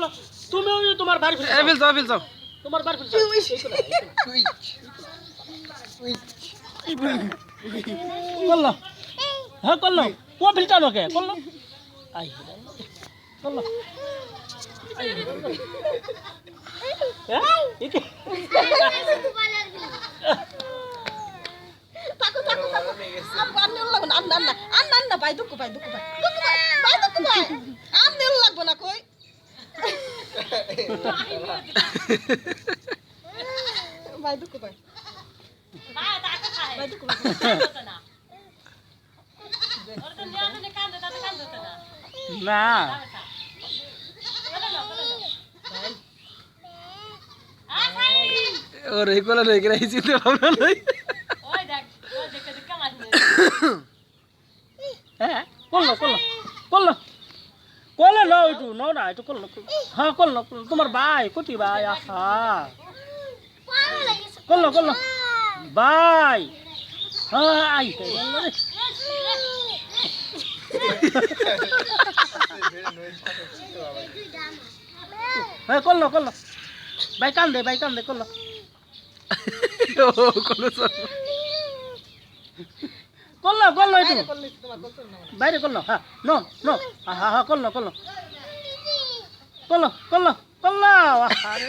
করলো তুমিও তোমার বাড়ি ফিরে এ ফিল যাও তোমার বাড়ি ফিরে করলো হ্যাঁ করলো ও ফিলটা নোকে করলো আই করলো আন্না ভাই দুঃখ ভাই আমনে লাগবো না কই ভাই দুঃখ ভাই ভাই দুঃখ না ওর এই কোলা লই গেলাই চিন্তা ভাবনা লই হ্যাঁ করলো করলো করলো করলে না একটু নাও না একটু করলো হ্যাঁ করলো তোমার ভাই কোটি ভাই আহা করলো করলো ভাই হ্যাঁ আই হ্যাঁ করলো করলো ভাই কান দে করলো ও কোলা সব করলো করলো একটু বাইরে করলো হ্যাঁ নো নো হ্যাঁ হ্যাঁ করলো করলো করলো করলো করলো আরে